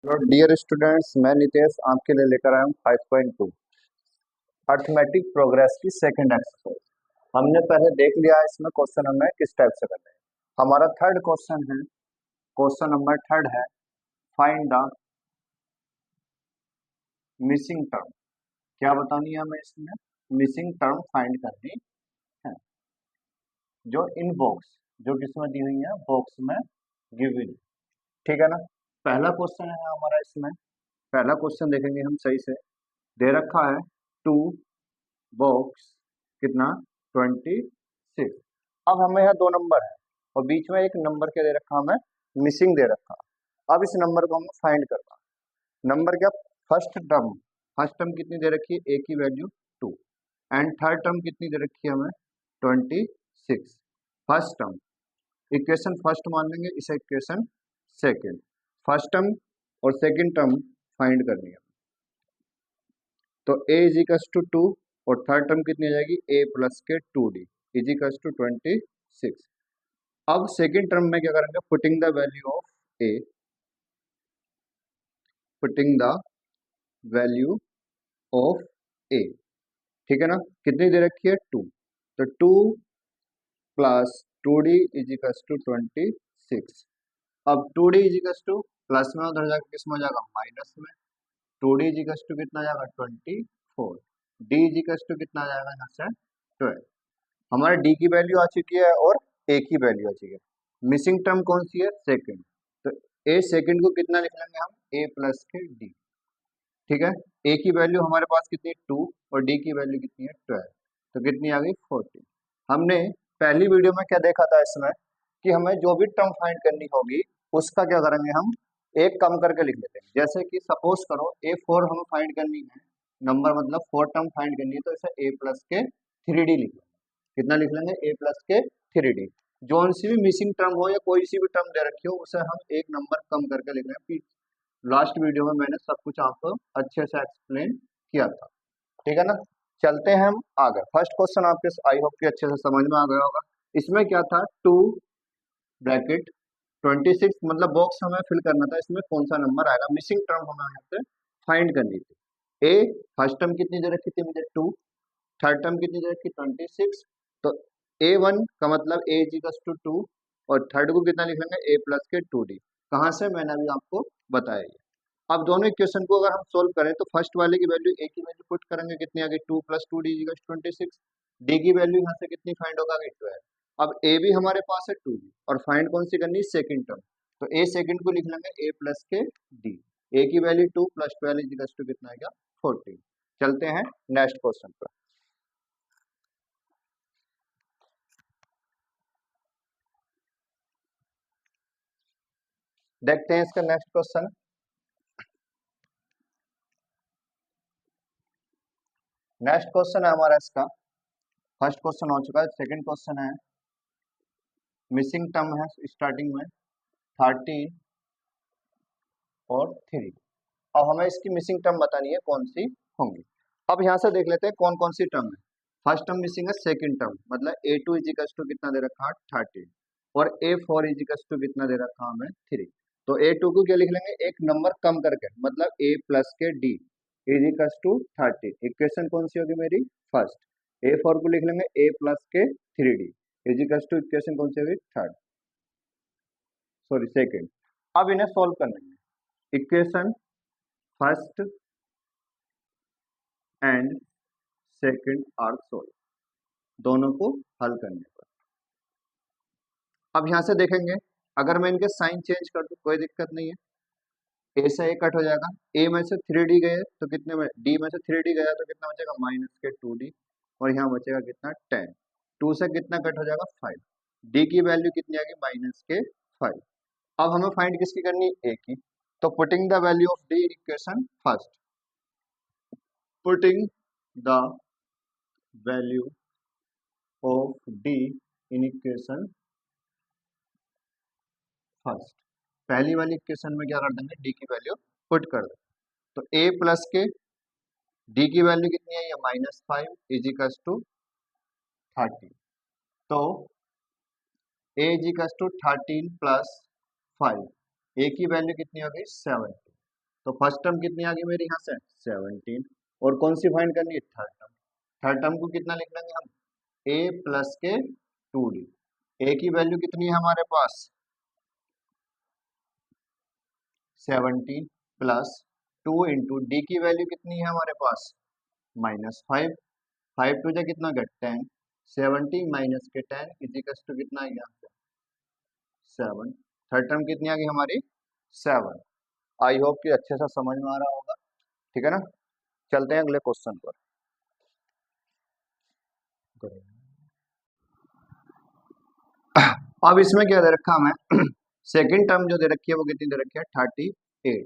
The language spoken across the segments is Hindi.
हेलो डियर स्टूडेंट्स, मैं नितेश आपके लिए लेकर आया हूँ 5.2 अर्थमेटिक प्रोग्रेस की सेकंड एक्सरसाइज। हमने पहले देख लिया है इसमें क्वेश्चन हमें किस टाइप से करना है। हमारा थर्ड क्वेश्चन है, क्वेश्चन नंबर थर्ड है, फाइंड द मिसिंग टर्म। क्या बतानी है हमें इसमें? मिसिंग टर्म फाइंड करनी है जो इन बॉक्स, जो किसमें दी हुई है, बॉक्स में गिवन। ठीक है ना। पहला क्वेश्चन है हमारा इसमें, पहला क्वेश्चन देखेंगे हम सही से। दे रखा है टू बॉक्स कितना 26। अब हमें यहाँ दो नंबर है और बीच में एक नंबर क्या दे रखा, हमें मिसिंग दे रखा। अब इस नंबर को हमें फाइंड करना। नंबर क्या? फर्स्ट टर्म, फर्स्ट टर्म कितनी दे रखी है, ए की वैल्यू 2, एंड थर्ड टर्म कितनी दे रखी है हमें 26। फर्स्ट टर्म इक्वेशन फर्स्ट मान लेंगे, इसे इक्वेशन सेकेंड। फर्स्ट टर्म और सेकेंड टर्म फाइंड करनी है। तो a इज इक्वल्स टू 2 और थर्ड टर्म कितनी आ जाएगी, a प्लस के 2d इज इक्वल्स टू 26। अब सेकेंड टर्म में क्या करेंगे, putting the value of a, putting the value of a। ठीक है ना। कितनी दे रखी है 2, तो 2 plus 2d is equals to 26। अब 2d is equals two plus में उधर जाकर किस में जाएगा, माइनस में। 2d इज इक्वल्स टू कितना जाएगा 24, d इज इक्वल्स टू कितना आ जाएगा यहाँ से 12। हमारे डी की वैल्यू आ चुकी है और ए की वैल्यू आ चुकी है। मिसिंग टर्म कौन सी है, सेकंड। तो ए सेकंड को कितना लिख लेंगे हम, ए प्लस के डी। ठीक है। ए की वैल्यू हमारे पास कितनी है 2 और डी की वैल्यू कितनी है 12, तो कितनी आ गई 14। हमने पहली वीडियो में क्या देखा था इसमें, कि हमें जो भी टर्म फाइंड करनी होगी उसका क्या करेंगे हम, एक कम करके लिख लेते हैं। जैसे कि सपोज करो A4 हमें फाइंड करनी है, नंबर मतलब 4 टर्म फाइंड करनी है, तो इसे a प्लस के 3d लिख लेंगे। कितना लिख लेंगे, a प्लस के 3d। जोन सी भी मिसिंग टर्म हो या कोई सी भी टर्म दे रखी हो, उसे हम एक नंबर कम करके लिख रहे हैं। लास्ट वीडियो में मैंने सब कुछ आपको अच्छे से एक्सप्लेन किया था। ठीक है ना। चलते हैं हम आगे। फर्स्ट क्वेश्चन आपके आई होप कि अच्छे से समझ में आ गया होगा। इसमें क्या था, 2 ब्रैकेट 26, मतलब बॉक्स हमें फिल करना था, इसमें कौन सा नंबर आएगा। मिसिंग टर्म हमें यहाँ से फाइंड करनी थी। ए फर्स्ट टर्म कितनी दे रखी थी मुझे 2, थर्ड टर्म कितनी दे रखी 26। तो A1 का मतलब a इज इक्वल टू 2 और थर्ड को कितना लिख लेंगे, a प्लस के 2d। कहाँ से, मैंने अभी आपको बताया ये। अब दोनों इक्वेशन को अगर हम सोल्व करें तो फर्स्ट वाले की वैल्यू, a की वैल्यू पुट करेंगे, कितनी आ गई 2 plus 2d is equal 26। d की वैल्यू यहाँ से कितनी फाइंड होगा, 12। अब a भी हमारे पास है 2d और फाइंड कौन सी करनी, सेकंड टर्म। तो a सेकंड को लिख लेंगे a प्लस के d। a की वैल्यू 2 प्लस 12 इज इक्वल टू कितना आएगा 14। चलते हैं नेक्स्ट क्वेश्चन पर। देखते हैं इसका नेक्स्ट क्वेश्चन। नेक्स्ट क्वेश्चन है हमारा इसका, फर्स्ट क्वेश्चन हो चुका है, सेकंड क्वेश्चन है। मिसिंग टर्म है स्टार्टिंग में 13 और 3। अब हमें इसकी मिसिंग टर्म बतानी है कौन सी होंगी। अब यहाँ से देख लेते हैं कौन कौन सी टर्म है। फर्स्ट टर्म मिसिंग है सेकंड टर्म, मतलब A2 इज इक्वल टू कितना दे रखा है 13 और A4 इज इक्वल टू कितना दे रखा है हमें 3। तो A2 को क्या लिख लेंगे, एक नंबर कम करके, मतलब a प्लस के d is equal to 13। Equation कौन सी होगी मेरी, फर्स्ट। A4 को लिख लेंगे a प्लस के 3d is equal two equation कौन सी होगी, थर्ड, सॉरी सेकेंड। अब इन्हें सोल्व कर लेंगे। Equation first and second are solve, दोनों को हल करने पर। अब यहां से देखेंगे, अगर मैं इनके साइन चेंज कर दूं कोई दिक्कत नहीं है। ए से ए कट हो जाएगा, ए में से 3d गए तो कितने में, डी में से 3d गया तो कितना बचेगा माइनस के 2d और यहाँ बचेगा कितना 10। 2 से कितना कट हो जाएगा 5, डी की वैल्यू कितनी आएगी माइनस के 5। अब हमें फाइंड किसकी करनी है, ए की। तो putting the value of D in equation first, putting the value of D in equation first. पहली वाली इक्वेशन में क्या कर देंगे, डी की वैल्यू पुट कर देंगे। तो a प्लस के डी की वैल्यू कितनी है, ये -5 इज इक्वल टू 30। तो a is equal to 13 plus 5, a की वैल्यू कितनी हो गई 70। तो फर्स्ट टर्म कितनी आ गई मेरी यहाँ से 17, और कौन सी फाइंड करनी है थर्ड टर्म। थर्ड टर्म को कितना लिख लेंगे हम a प्लस के 2d। a की वैल्यू कितनी है हमारे पास 17 प्लस 2 इंटू डी की वैल्यू कितनी है हमारे पास -5। 5 टू जा कितना गया 10, 70 माइनस के 10 इजिकल्स टू कितना आ गया 7। थर्ड टर्म कितनी आ गई हमारी 7। आई होप कि अच्छे से समझ में आ रहा होगा, ठीक है ना। चलते हैं अगले क्वेश्चन पर। अब इसमें क्या दे रखा हमें सेकंड टर्म जो दे रखी है वो कितनी दे रखी है 38,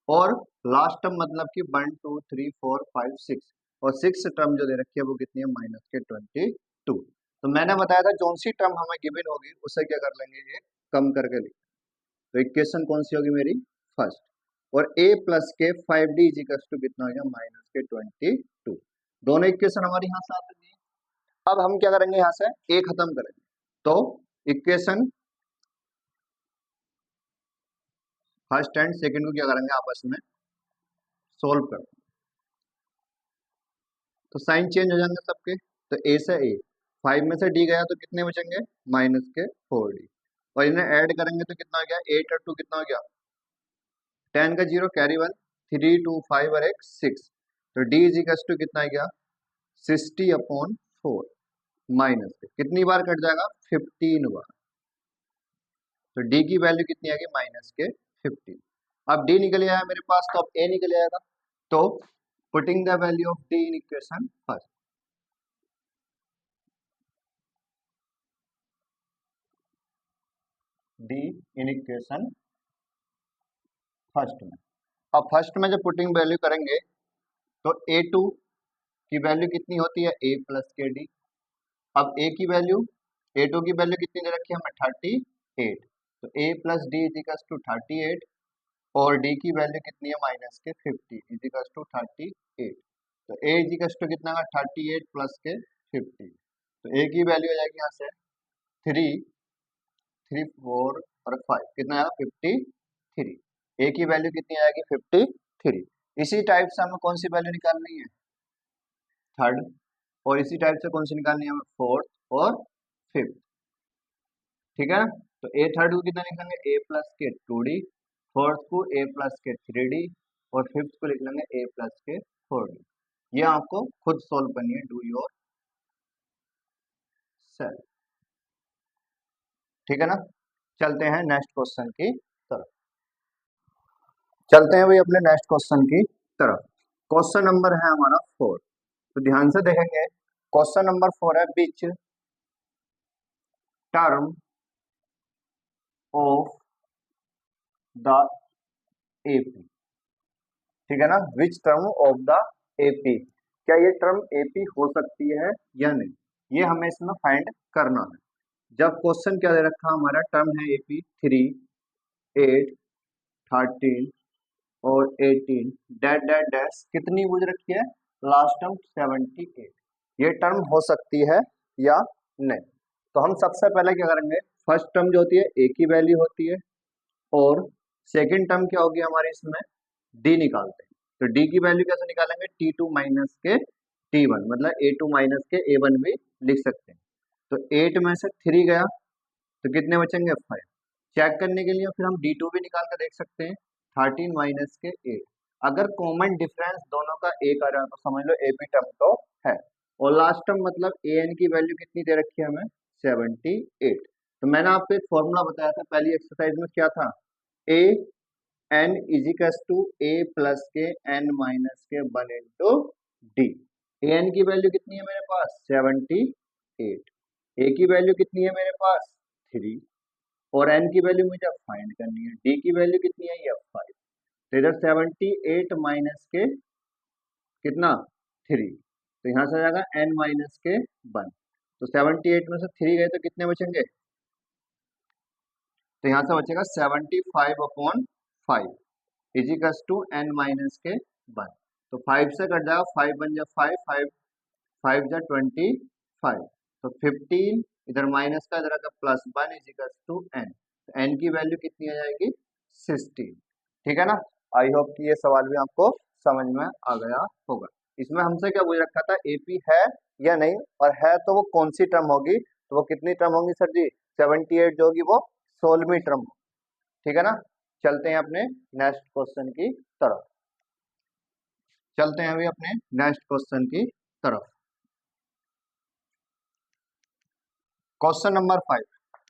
और लास्ट टर्म मतलब कि 1 2 3 4 5 6, और सिक्स टर्म जो दे रखी है वो कितनी है -22। तो मैंने बताया था जौन सी टर्म हमें गिवन होगी उसे क्या कर लेंगे ये कम करके लिख। तो इक्वेशन कौन सी होगी मेरी फर्स्ट, और a प्लस के 5d इजिकल्स टू कितना हो गया -22। दोनों इक्वेशन हमारी यहाँ से आ गई। अब हम क्या करेंगे यहाँ से a खत्म करेंगे, तो इक्वेशन फर्स्ट एंड सेकंड को क्या करेंगे आपस में सोल्व कर, तो साइन चेंज हो जाएंगे सबके। तो a से a 5 में से d गया तो कितने बचेंगे -4d, और इन्हें ऐड करेंगे तो कितना हो गया 8 और 2 कितना हो गया 10 का 0 कैरी 1, 3 2 5 और 1 6। तो d इजिकल्स टू कितना आ गया 60/4 माइनस के कितनी बार कट जाएगा 15 बार। तो d की वैल्यू कितनी आएगी -15। अब d निकल आया मेरे पास, तो अब a निकल आएगा। तो putting the value of d in equation first, d in equation first में। अब फर्स्ट में जब पुटिंग वैल्यू करेंगे तो a2 की वैल्यू कितनी होती है a प्लस के d। अब a की वैल्यू a2 की वैल्यू कितनी दे रखी है हमें 38। तो a plus D equals to 38, और d की वैल्यू कितनी है -50 इजिकल्स टू 38। तो a इजिकल्स टू कितना है 38 प्लस के 50। तो a की वैल्यू आ जाएगी यहाँ से 3 3 4 और 5 कितना आएगा 53। a की वैल्यू कितनी आएगी 53। इसी टाइप से हमें कौन सी वैल्यू निकालनी है थर्ड, और इसी टाइप से कौन सी निकालनी है हमें फोर्थ और फिफ्थ, ठीक है ना। तो ए थर्ड को कितना लिख लेंगे a प्लस के 2d, फोर्थ को a प्लस के 3d, और फिफ्थ को लिख लेंगे a प्लस के 4d। ये आपको खुद सोल्व करनी है, डू योर सेल्फ, ठीक है ना। चलते हैं नेक्स्ट क्वेश्चन की तरफ। चलते हैं भाई अपने नेक्स्ट क्वेश्चन की तरफ। क्वेश्चन नंबर है हमारा 4। तो ध्यान से देखेंगे, क्वेश्चन नंबर 4 है which term of the AP, ठीक है ना। Which term of the AP, क्या ये टर्म एपी हो सकती है या नहीं, ये हमें इसमें फाइंड करना है। जब क्वेश्चन क्या दे रखा हमारा टर्म है एपी 3 8 13 और 18 डैश डैश डैश कितनी बुझ रखी है लास्ट टर्म 78, ये टर्म हो सकती है या नहीं। तो हम सबसे पहले क्या करेंगे, फर्स्ट टर्म जो होती है ए की वैल्यू होती है, और सेकंड टर्म क्या होगी हमारे इसमें डी निकालते हैं। तो डी की वैल्यू कैसे निकालेंगे T2 माइनस के T1, मतलब A2 माइनस के A1 भी लिख सकते हैं। तो 8 में से 3 गया तो कितने बचेंगे 5। चेक करने के लिए फिर हम D2 भी निकाल कर देख सकते हैं 13 माइनस के 8। अगर कॉमन डिफरेंस दोनों का एक आ रहा है तो समझ लो ए बी टर्म तो है। और लास्ट टर्म मतलब ए एन की वैल्यू कितनी दे रखी है हमें 78। तो मैंने आपको एक फॉर्मूला बताया था पहली एक्सरसाइज में, क्या था a n equals to a plus के एन माइनस के 1 इंटू डी। ए एन की वैल्यू कितनी है मेरे पास 78, ए की वैल्यू कितनी है मेरे पास 3, और एन की वैल्यू मुझे फाइंड करनी है, डी की वैल्यू कितनी है ये 5। तो इधर 78 माइनस के कितना 3, तो यहाँ से आ जाएगा एन माइनस के 1। तो 78 में से 3 गए तो कितने बचेंगे, तो यहाँ से बचेगा 75/5 इजिकल्स टू एन माइनस के 1। तो 5 से कट जाएगा, 5 1 जा 5 5 5 जा 25। तो 15 इधर माइनस का इधर का +1 इजिकल्स टू एन। तो एन की वैल्यू कितनी आ जाएगी 16, ठीक है ना। आई होप कि ये सवाल भी आपको समझ में आ गया होगा। इसमें हमसे क्या पूछ रखा था, एपी है या नहीं, और है तो वो कौन सी टर्म होगी, तो वो कितनी टर्म होंगी सर जी, 78 जो होगी वो 16वीं टर्म। ठीक है ना। चलते हैं अपने नेक्स्ट क्वेश्चन की तरफ। चलते हैं अभी अपने नेक्स्ट क्वेश्चन की तरफ। Question number 5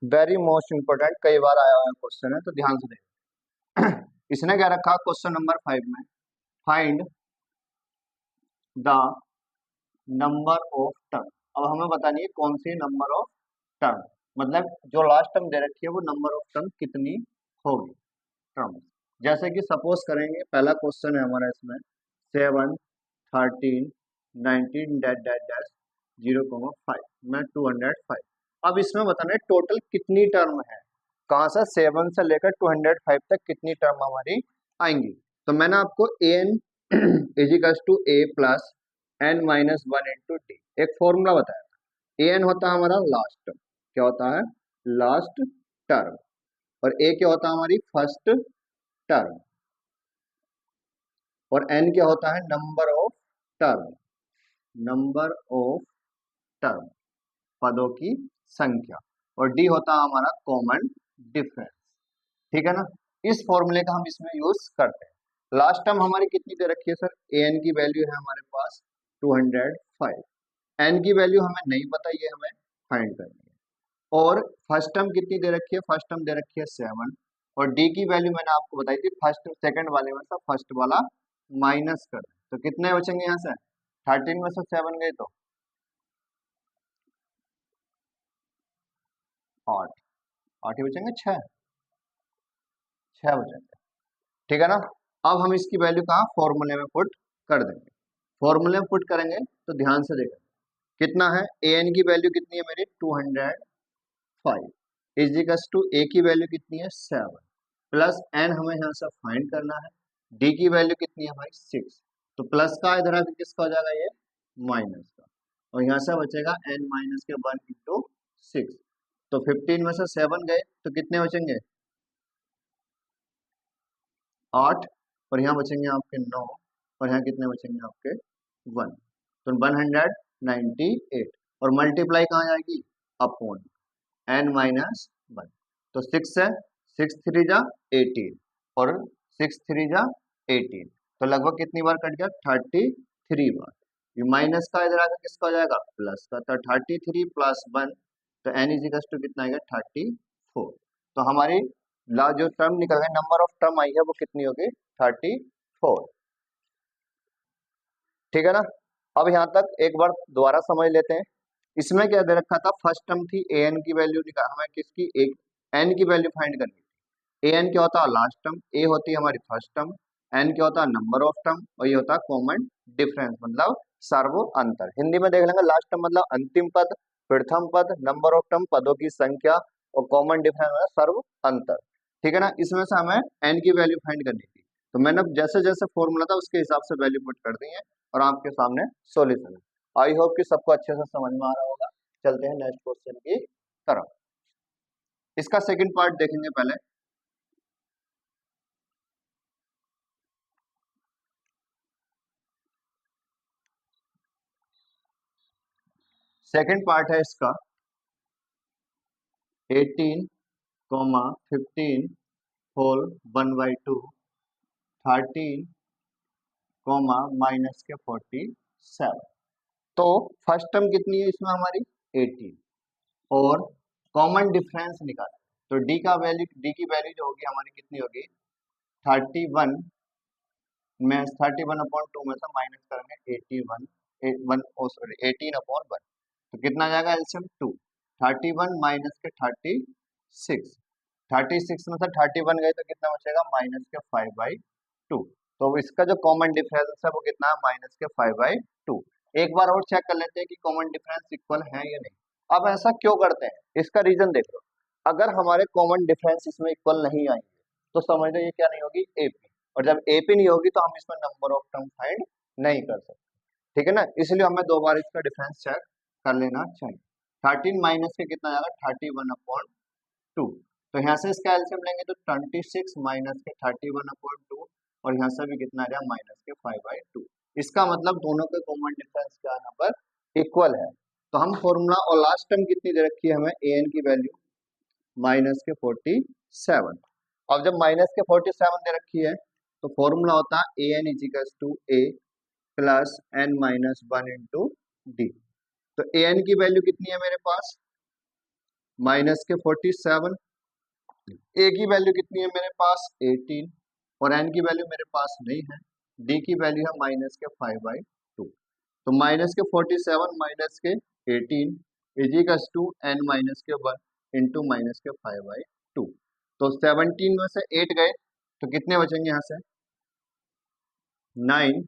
very most important, कई बार आया हुआ क्वेश्चन है, तो ध्यान से देखो। इसने क्या रखा क्वेश्चन नंबर 5 में, find the number of term. अब हमें बतानी है कौन सी नंबर ऑफ टर्म, मतलब जो लास्ट टर्म दे रखी है वो नंबर ऑफ टर्म कितनी होगी टर्म। जैसे कि सपोज करेंगे, पहला क्वेश्चन है हमारा इसमें 7, 13, 19 डैश डैश डैश 0,5 में 205। अब इसमें बताना है टोटल कितनी टर्म है, कहाँ से 7 से लेकर 205 तक कितनी टर्म हमारी आएंगी। तो मैंने आपको a n equals to a plus n minus 1 into d एक फॉर्मूला बताया था। ए एन होता है हमारा लास्ट टर्म, क्या होता है, लास्ट टर्म, और ए क्या होता है हमारी फर्स्ट टर्म, और एन क्या होता है number of term, number of term, पदों की संख्या, और डी होता है हमारा कॉमन डिफरेंस। ठीक है ना। इस फॉर्मूले का हम इसमें यूज करते हैं। लास्ट टर्म हमारी कितनी दे रखी है सर, ए एन की वैल्यू है हमारे पास 205, एन की वैल्यू हमें नहीं पता, ये हमें फाइंड करनी है। और फर्स्ट टर्म कितनी दे रखी है, फर्स्ट टर्म दे रखी है 7, और डी की वैल्यू मैंने आपको बताई थी, फर्स्ट सेकंड वाले में से फर्स्ट वाला माइनस कर दें तो कितने बचेंगे यहाँ से, 13 में से 7 गए तो 8, 8 ही बचेंगे, 6 बचेंगे। ठीक है ना। अब हम इसकी वैल्यू कहाँ फॉर्मूले में पुट कर देंगे। फॉर्मूले में पुट करेंगे तो ध्यान से देखें कितना है, ए एन की वैल्यू कितनी है मेरी 205, इजिकल्स टू ए की वैल्यू कितनी है 7, प्लस एन हमें यहाँ से फाइंड करना है, डी की वैल्यू कितनी है हमारी 6, तो प्लस का इधर आके किसका हो जाएगा ये माइनस का, और यहाँ से बचेगा एन माइनस के 1 इंटू 6, तो 15 में से 7 गए तो कितने बचेंगे 8, और यहाँ बचेंगे आपके 9, और यहाँ कितने बचेंगे आपके 1, तो 198, और मल्टीप्लाई कहाँ जाएगी अपॉन एन माइनस 1, तो 6 है, 6 3 जा 18, और 6 3 जा 18, तो लगभग कितनी बार कट गया 33 बार। ये माइनस का इधर आकर किसका हो जाएगा प्लस का, तो 33 प्लस 1, तो एन इजिकल्स टू कितना आएगा 34, तो हमारी जो टर्म निकल गए नंबर ऑफ टर्म आई है वो कितनी होगी 34। ठीक है ना। अब यहाँ तक एक बार दोबारा समझ लेते हैं। इसमें क्या दे रखा था, फर्स्ट टर्म थी ए एन की वैल्यू निकाल, हमें किसकी एक एन की वैल्यू फाइंड करनी थी। ए एन क्या होता है लास्ट टर्म, ए होती है हमारी फर्स्ट टर्म, एन क्या होता है नंबर ऑफ टर्म, और ये होता है कॉमन डिफरेंस मतलब सर्व अंतर। हिंदी में देख लेंगे लास्ट टर्म मतलब अंतिम पद, प्रथम पद, नंबर ऑफ टर्म पदों की संख्या, और कॉमन डिफरेंस मतलब सर्व अंतर। ठीक है ना। इसमें से हमें एन की वैल्यू फाइंड करनी थी, तो मैंने जैसे जैसे फॉर्मूला था उसके हिसाब से वैल्यू पुट कर दी है, और आपके सामने सॉल्यूशन है। आई होप कि सबको अच्छे से समझ में आ रहा होगा। चलते हैं नेक्स्ट क्वेश्चन की तरफ। इसका सेकंड पार्ट देखेंगे पहले। सेकंड पार्ट है इसका 18, 15 होल 1/2, 13, माइनस के 47। तो फर्स्ट टर्म कितनी है इसमें हमारी 18, और कॉमन डिफरेंस निकालें तो डी की वैल्यू जो होगी हमारी कितनी होगी 31 में 31/2 में से माइनस करेंगे 81, 18/1, तो कितना जाएगा एलसीएम 2, 31 माइनस के 36, 36 में से 31 गए तो कितना बचेगा माइनस के 5/2, तो इसका जो कॉमन डिफरेंस है वो कितना है माइनस के 5/2। एक बार और चेक कर लेते हैं कि कॉमन डिफरेंस इक्वल है या नहीं। अब ऐसा क्यों करते हैं इसका रीजन देख लो, अगर हमारे कॉमन डिफरेंस इसमें इक्वल नहीं आएंगे तो समझ लो ये क्या नहीं होगी एपी, और जब एपी नहीं होगी तो हम इसमें नंबर ऑफ टर्म फाइंड नहीं कर सकते। ठीक है ना। इसलिए हमें दो बार इसका डिफरेंस चेक कर लेना चाहिए। 13 माइनस के कितना जाएगा 31/2, तो यहाँ से इसका एलसीएम लेंगे तो 26 माइनस के 31/2, और यहाँ से भी कितना आ गया माइनस के 5/2। इसका मतलब दोनों के कॉमन डिफरेंस क्या यहाँ पर इक्वल है। तो हम फॉर्मूला, और लास्ट टर्म कितनी दे रखी है हमें, ए एन की वैल्यू माइनस के 47। अब जब माइनस के 47 दे रखी है तो फॉर्मूला होता है a n equals to a plus n minus 1 into d. तो ए एन की वैल्यू कितनी है मेरे पास, माइनस के 47, ए की वैल्यू कितनी है मेरे पास 18, और एन की वैल्यू मेरे पास नहीं है, डी की वैल्यू है माइनस के 5/2। तो माइनस के 47 माइनस के 18 इजिकल्स टू एन माइनस के 1 इंटू माइनस के 5/2। तो 17 में से 8 गए तो कितने बचेंगे यहाँ से 9,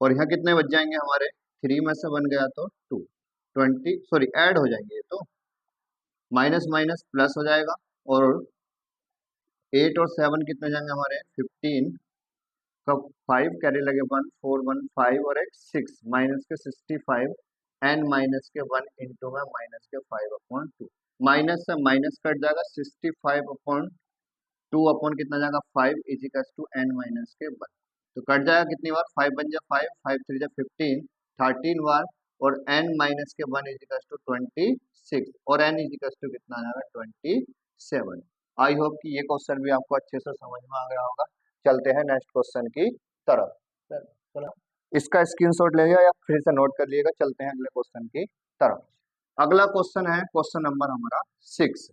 और यहाँ कितने बच जाएंगे हमारे, 3 में से 1 गया तो 2, 20, सॉरी ऐड हो जाएंगे, तो माइनस माइनस प्लस हो जाएगा, और 8 और 7 कितने जाएंगे हमारे 15 का 5 कैरी लगे 1 4 1 5 और एक 6 माइनस के 65 एन माइनस के 1 इंटू में माइनस के 5/2। माइनस से माइनस कट जाएगा 65/2 अपॉन कितना जाएगा 5 इजिकल्स टू एन माइनस के 1। तो कट जाएगा कितनी बार, 5 बन जाए 5 5 3 जा 15 13 बार, और एन माइनस के 1 इजिकल्स टू 26, और एन इजिकल्स टू कितना आ जाएगा 27। आई होप कि ये क्वेश्चन भी आपको अच्छे से समझ में आ गया होगा। चलते हैं नेक्स्ट क्वेश्चन की तरफ। चलो इसका स्क्रीनशॉट ले लिया या फिर से नोट कर लिएगा। चलते हैं अगले क्वेश्चन की तरफ। अगला क्वेश्चन है क्वेश्चन नंबर हमारा 6।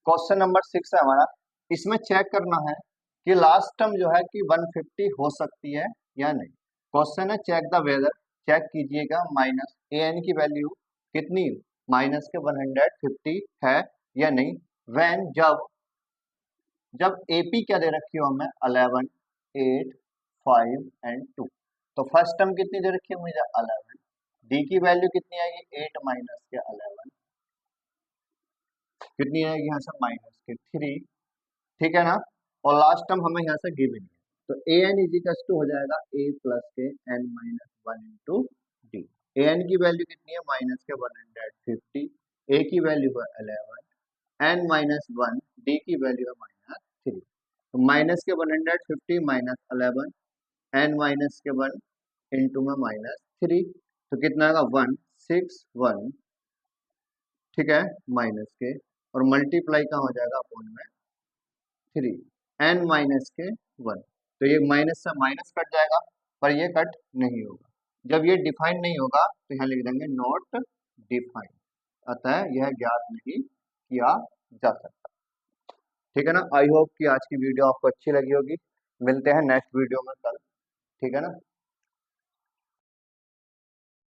क्वेश्चन नंबर 6 है हमारा। इसमें चेक करना है कि लास्ट टर्म जो है कि 150 हो सकती है या नहीं। क्वेश्चन है चेक द वेदर, चेक कीजिएगा माइनस ए एन की वैल्यू कितनी माइनस के 150 है या नहीं। व्हेन जब जब एपी क्या दे रखी हो हमें 11 8 5 एंड 2। तो फर्स्ट टर्म कितनी दे रखी है मुझे 11, डी की वैल्यू कितनी आएगी 8 माइनस के 11, कितनी आएगी यहाँ से माइनस के 3, ठीक है ना। और लास्ट टर्म हमें यहाँ से गिवन है, तो ए एन इजिकल्स टू हो जाएगा ए प्लस के n minus 1 into d. A n की वैल्यू कितनी है माइनस के 150, ए की वैल्यू है 11, एन माइनस 1, डी की वैल्यू है माइनस 3। तो माइनस के 150 माइनस 11 एन माइनस के 1 इंटू में माइनस 3, तो कितना आएगा 161, ठीक है, माइनस के, और मल्टीप्लाई का हो जाएगा अपॉन में 3 एन माइनस के 1। तो ये माइनस से माइनस कट जाएगा, पर ये कट नहीं होगा। जब ये डिफाइन नहीं होगा तो यहाँ लिख देंगे नॉट डिफाइन, अतः यह ज्ञात नहीं किया जा सकता। ठीक है ना। आई होप कि आज की वीडियो आपको अच्छी लगी होगी। मिलते हैं नेक्स्ट वीडियो में कल, ठीक है ना।